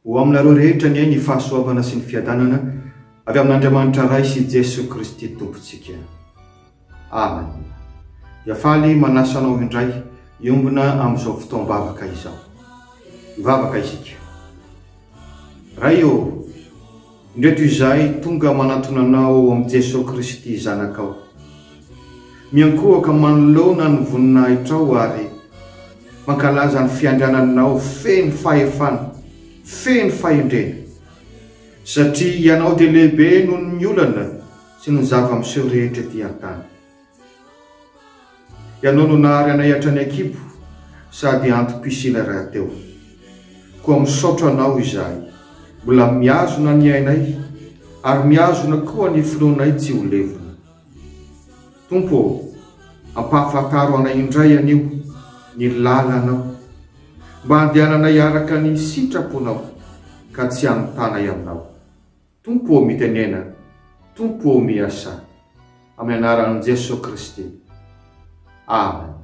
ho aminareo rehetra ny ny fahasoavana sy ny fiadanana avy amin'Andriamanitra ray sy Jesosy Kristy tompontsika. Amen. Iafaly manasanao indray iombona amin'izao fotoam-bavaka izao. Ivavaka isika. Ray eo, indreto izay tonga manatona anao amin'ny Jesosy Kristy zanakao. Miankohaka manoloana ny voninahitrao ary mankalaza ny fiandriananao feno fahefana, feno fahendrena. Satria ianao dia lehibe noho ny olana sy ny zava-miseho rehetra ety an-tany. Ianao no nahary anay hatrany an-kibo sady antom-pisila rahateo. Koa misaotra anao izahay, mbola miazona ny ainay ary miazona koa ny filoanay tsy ho levona. Tompo, ampahafantaro anay indray anio ny lalanao, mba handehananay araka ny sitraponao ka tsy hanotanay aminao. Tompo mitenena, tompo miasa, amin'ny anaran'i Jesosy Kristy. Amen.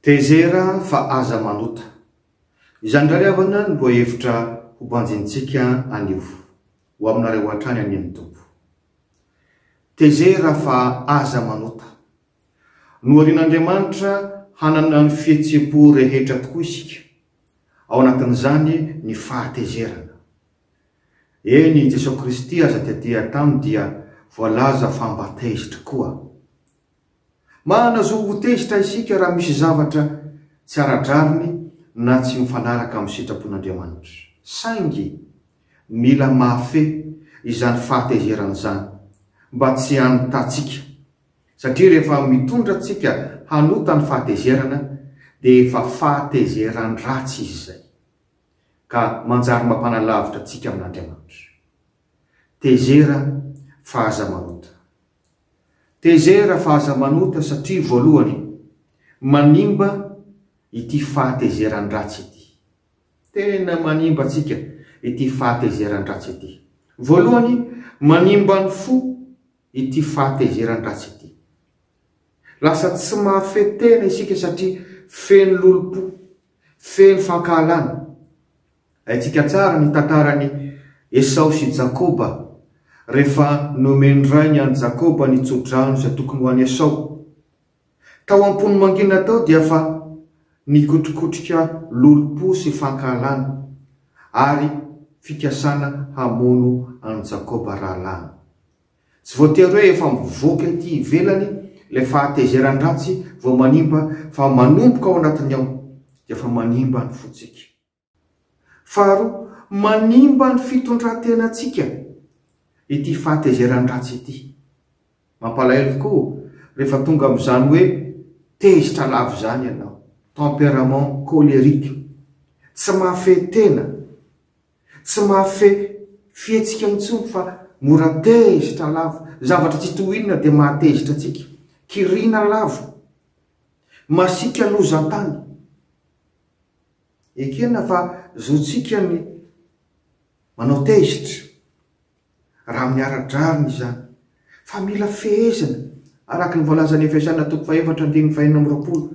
Tezera fa aza manota. Izany indray avana no hevitra ho banjintsika anio ho aminareo hatrany amin'ny tompo. Tezera fa aza manota. Noharian'Andriamanitra hanana ny fihetsem-po rehetra tokoa isika. Ao anatin'izany ny fahatezerana. Eny Jesosy Kristy aza tetia taminy dia voalaza fa mba tezitra koa. Manazo ho tezitra isika raha misy zavatra tsy aradrariny na tsy mifanaraka amin'ny sitrapon'Andriamanitra. saingy mila mafe izany fahatezeran'izany mba tsy hanotatsika satria rehefa mitondra tsika hanota ny fahatezerana dia efa fahatezeran-dratsy izy zay ka manjary mampanalavitra tsika amin'Andriamanitra. Tezera fahazamanota. Tezera fahazamanota satria voalohany manimba ity fahatezeran-dratsy ity. Tena manimba tsika ity fahatezeran-dratsy ity. Voalohany manimba ny fo ity fahatezeran-dratsy ity. Lasa tsy mahafetena isika satria feno lolo-po, feno fankahalana. Haitsika tsara ny tantarany Esau sy Jakoba rehefa nomeny rainy any Jakoba ny tsodrano izay tokony ho any Esau. Tao ampony mangina tao dia fa nikotrikotrika lolo-po sy fankahalana ary fikasana hamono any Jakoba rahalany. Tsy voatery hoe efa mivoaka ity ivelany le fahatezeran-dratsy vao manimba, fa manomboka ao anatiny ao dia fa manimba ny fotsika. Faharoa, manimba ny fitondran-tenantsika ity fahatezeran-dratsy ity. Mampalahelo koa rehefa tonga amin'izany hoe tezitra lavo zany ianao, tempérament colérique, tsy mahafehy tena, tsy mahafehy fihetsika intsony fa mora tezitra lavo. Zavatra tsy tohinana dia mahatezitra tsika. Kirina lavo, masika lozan-tany. Ekena fa zotsika ny manao tezitra raha miara-drariny zany, fa mila fehezana araka ny voalazan'ny Efesana 4:24.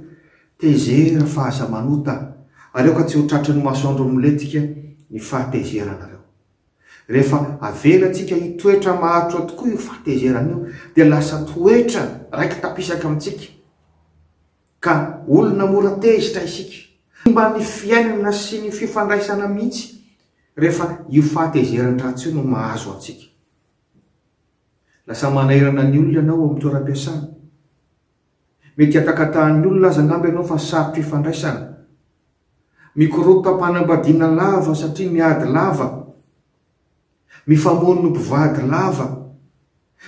Tezera fahazamanota, aleoka tsy ho tratry ny masoandro miletika ny fahatezeranareo. Rehefa avelatsika hitoetra mahatro tokoa io fahatezerana io dia lasa toetra raiky tapisaka amintsika, ka olona mora tezitra isika. Mba ny fiainana sy ny fifandraisana mihitsy rehefa io fahatezeran-dratsy io no mahazo atsika. Lasa manairana ny olona ianao amin'ny toeram-piasana. Mety hatakatahan'ny olona aza angamba ianao fa sarotry ifandraisana. Mikorotam-panambadiana lava satria miady lava. Mifamono no mpivady lava.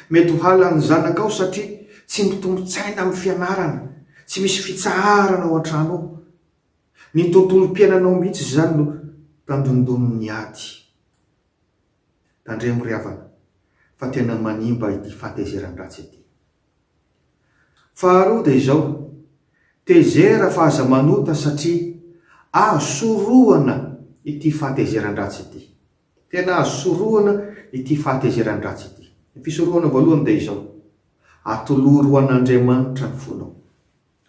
Mety ho halan'ny zanakao satria tsy mitombotsaina amin'ny fianarana, tsy misy fitsaharana ao an-trano ao. Ny tontolom-piainanao mihitsy zany no tandondon'ny ady. Tandremo ry havana, fa tena manimba ity fahatezeran-dratsy ity. Faharoa dia izao, tezera fahazamanota satria ahasorohana ity fahatezeran-dratsy ity. Tena ahasorohana ity fahatezeran-dratsy ity. Ny fisorohana voalohany dia izao, atoloro an'Andriamanitra ny fonao.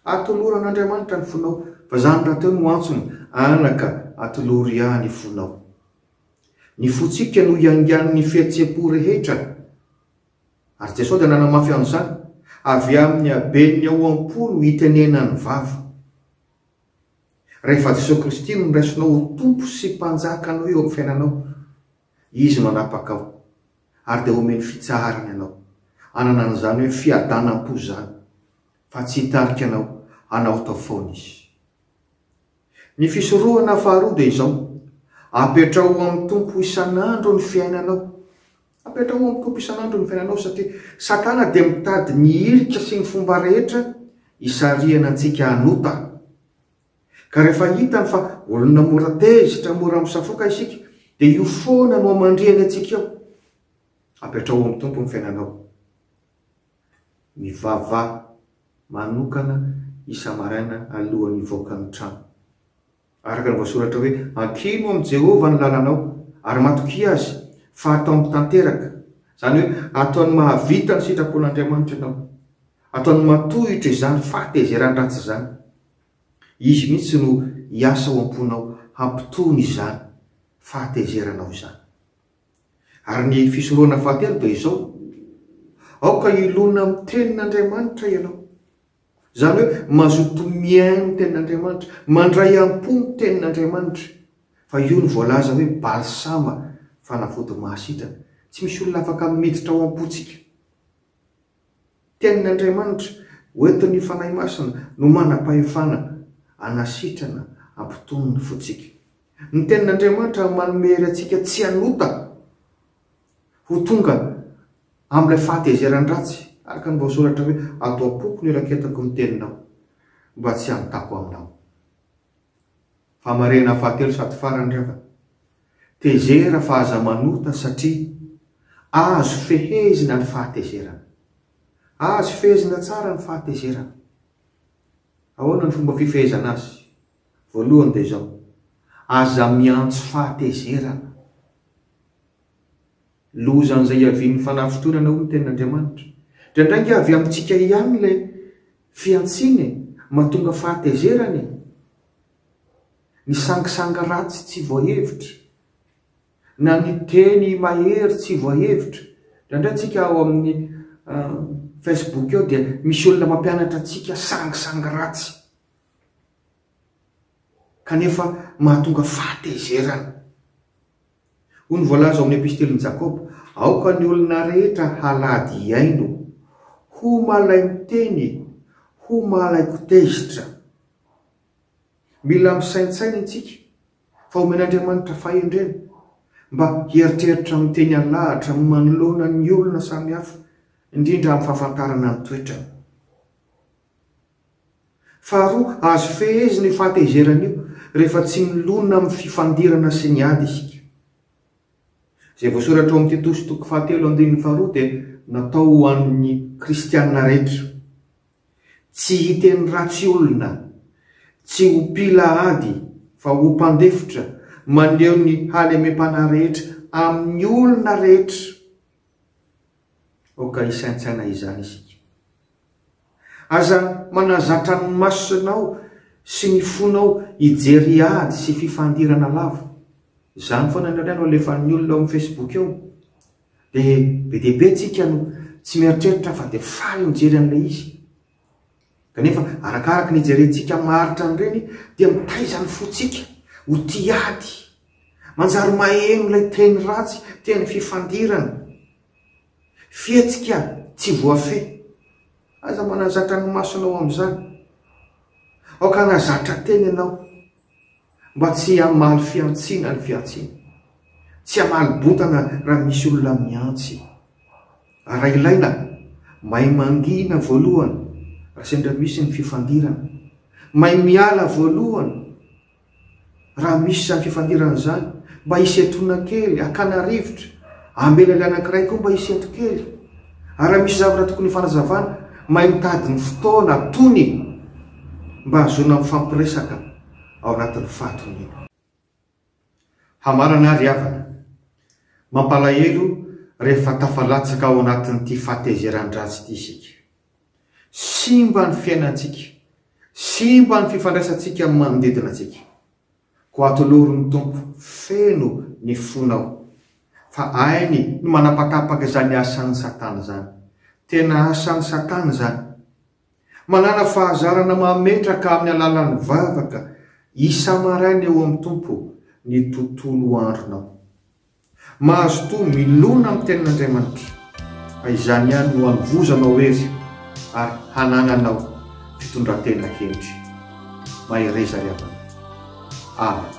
Atoloro an'Andriamanitra ny fonao. Fa zany raha teo no antsony, anaka atoloro ihany fonao. Ny fotsika no iangan'ny fihetsepo rehetra. Ary Jesosy dia nanamafy an'izany, avy amin'ny habeny ao am-po no hitenenany vava. Rehefa Jesosy Kristy no raisinao ho tompo sy mpanjakanao eo amin'ny fiainanao, izy manapaka ao ary dia omeny fitsaharana ianao. Anana an'izany hoe fiadanam-po zany, fa tsy hitarika anao, anao tao foana izy. Ny fisorohana faharoa dia izao, apetrao amin'ny tompo isan'andro ny fiainanao. Apetrao amin'ny tompo isan'andro ny fiainanao satria Satana dia mitady ny ilika sy ny fomba rehetra hisarihana antsika hanota. Ka rehefa hitany fa olona mora tezitra, mora misafoka isika, dia io foana no amandrihany antsika eo. Apetrao amin'ny tompo ny fiainanao. Mivava manokana isa-maraina alohan'ny voaka ny trano. Araka ny voasoratra hoe ankino amin'ny Jehovah ny lalanao ary matoky azy fa atao mitanteraka. Zany hoe ataony mahavita ny sitrapon'Andriamanitra ianao, ataony matohitra izany fahatezeran-dratsy zany. Izy mihitsy no hiasa ao am-ponao hampitony izany fahatezeranao izany. Ary ny fisorohana fahatelo dia izao, aoka ilona amin'ny tenin'Andriamanitra ianao. Zany hoe mazoto miaino ny tenin'Andriamanitra, mandray am-po ny tenin'Andriamanitra. Fa io ny voalaza hoe balsama fanafody mahasitrana. Tsy misy olona afaka miditra ao am-pontsika. Tenin'Andriamanitra hoentin'ny fanahy masina no manam-pahefana anasitrana ampitony ny fotsika. Ny tenin'Andriamanitra manomery atsika tsy hanota ho tonga amin'ilay fahatezerany-dratsy, araka ny voasoratra hoe ato am-poko ny eraketako ny teninao mba tsy hanotako aminao. Famarena fahatelo sady farany rava, tezera fa aza manota satria azo fehezina ny fahatezerana. Azo fehezina tsara ny fahatezerana. Ahoana ny fomba fifehezana azy? Voalohany dia izao, aza miantso fahatezerana. Lozan'izay avian'ny fanafitonana ho ny tenin'Andriamanitra. Ndraindray avy amintsika ihany ilay fiantsiny mahatonga fahatezerany. Ny sangisanga ratsy tsy voahevitra, na ny teny mahery tsy voahevitra. Ndraindray tsika ao amin'ny Facebook eo dia misy olona mampianatra antsika sangisanga ratsy, kanefa mahatonga fahatezerana. Hoy ny voalaza ao amin'ny epistelin Jakoba, aoka ny olona rehetra halady iaino, ho malay miteny, ho malaiko tezitra. Mila misaintsaina itsika fa omen'Andriamanitra fahendrena mba hieritreritra miteny alahatra manoloana ny olona samihafa, indrindra amin'ny fahafantarana ny toetrany. Faharoa, azo fehezina io fahatezerana io rehefa tsy milona amin'ny fifandirana sy ny ady isika. Izay voasoratra ao amin'ny Titos 4:2 dia natao ho an'ny kristianina rehetra. Tsy hiteny ratsy olona, tsy ho mpila ady, fa ho mpandefitra, maneho ny halemem-pana rehetra amin'ny olona rehetra. Oka isaintsaina izany isika. Aza manazatra ny masonao sy ny fonao hijery ady sy fifandirana lava. Izany foana indray no alefan'ny olona ao amin'ny Facebook eo, dia be dia be tsika no tsy mieritreritra fa dia faly mijery an'ilay izy. Kanefa arakaraka ny jerentsika maharitra an'ireny dia mitaiza ny fotsika ho tiady, manjary maheno ilay teny ratsy, teny fifandirana. Fietsika tsy voafe. Aza manazatra ny masonao amin'izany. Aoka nazatra teny ianao mba tsy hamaly fiantsiana ny fiantsiana, tsy hamaly botana raha misy olona miantsy. Raha ilaina mahay mangina voalohany raha sendra misy ny fifandirana, mahay miala voalohany raha misy izany fifandirana izany, mba hisetona kely, hakana rivotra, ambela ilay anankiray koa mba hisento kely. Ary raha misy zavatra tokony fanazavana, mahay mitady ny fotoana tony mba hazona mifampiresaka ao anatin'ny fahatoniana. Hamarana ary havana, mampalahelo rehefa tafalatsaka ao anatin'ity fahatezeran-dratsy ity isika. Simba ny fiainantsika, simba ny fifandraisantsika amin'ny manodidina antsika. Ko atolorin'ny Tompo, feno ny fonao, fa ainy no manapatapaka izany asan'ny Satana izany. Tena asan'ny Satana izany. Manana fahazarana mametraka amin'ny alalan'ny vavaka, isa-maraina eo amin'ny Tompo ny tontolo andronao. Mahazo toa milona amin'ny tenin'Andriamanitra, fa izany ihany no hanivozanao ery ary hanananao fitondran-tena hendry. Mahireza ry avana. Amen.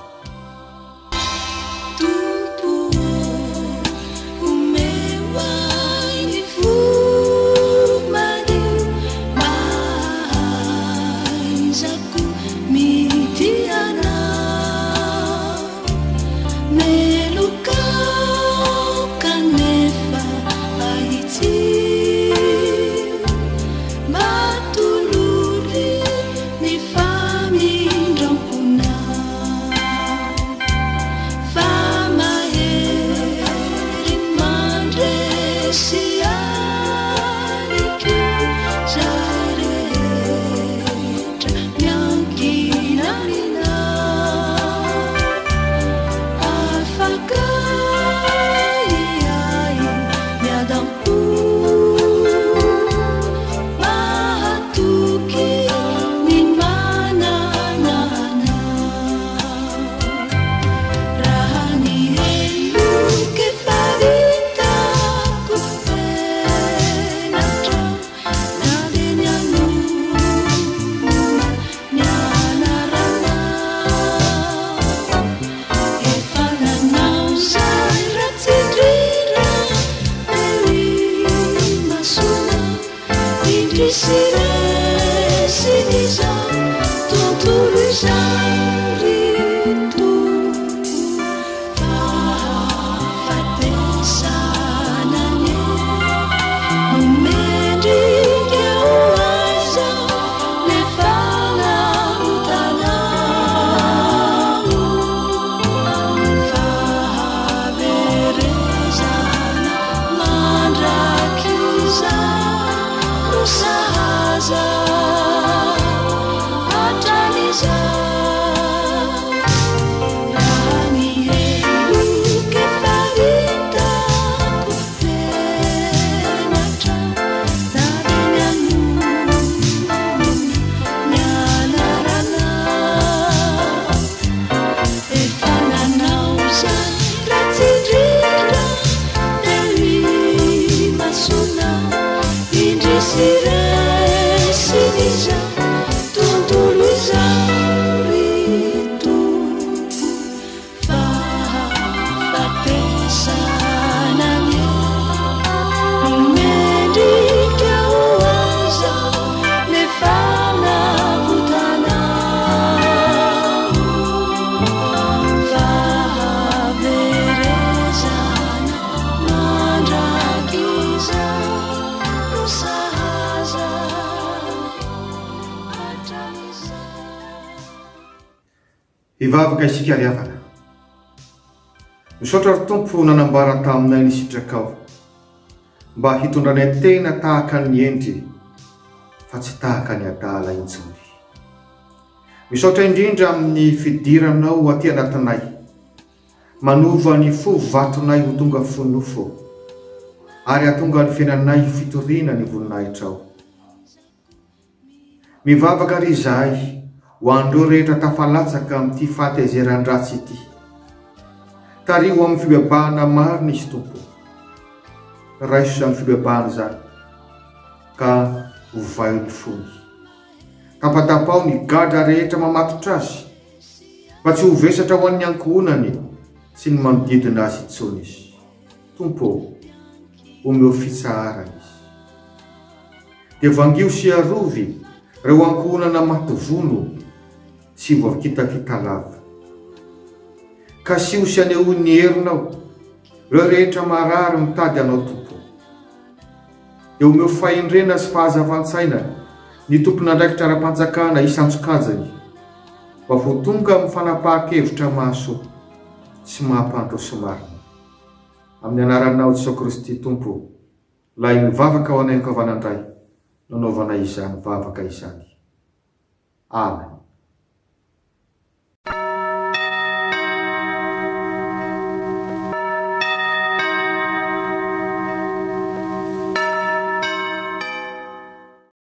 Ivavaka isika ry havana. Misaotra ry Tompo nanambara taminay nisitraka mba hitondranay tena tahaka ny endry fa tsy tahaka ny adala intsony. Misaotra indrindra amin'ny fidiranao aty anatinay, manova ny fo vatonay ho tonga fonofo ary atonga ny fiainanay fitoriana ny voninahitrao. Mivavaka ry izahay ho andreo rehetra tafalatsaka amin'ity fahatezeran-dratsy ity. Tario amin'ny fibebahana maro nisy Tompo. Raiso izany fibebahana izany ka hovay ny fony. Tapatapao ny gadra rehetra mamatotra azy mba tsy ho vesatra ho an'ny ankohonany sy ny manodidina azy intsony izy. Tompo, omeo fitsaharana izy. Dia vangio sy arovy reo ankohonana matovono sy voakitakita lava. Ka sy ho sy aneho ny herinao reo rehetra marary mitady anao Tompo. Dia omeo fahendrena sy fahazavan-tsaina ny tompon'andraikitra ara-panjakana isan-tsokajany mba ho tonga amin'ny fanapahan-kevitra mahasoa sy mahampandro sy marina. Amin'ny anaranao Jesosy Kristy Tompo, lay mivavaka ho anay ankavanandray, nanaovana izany vavaka izany. Amen.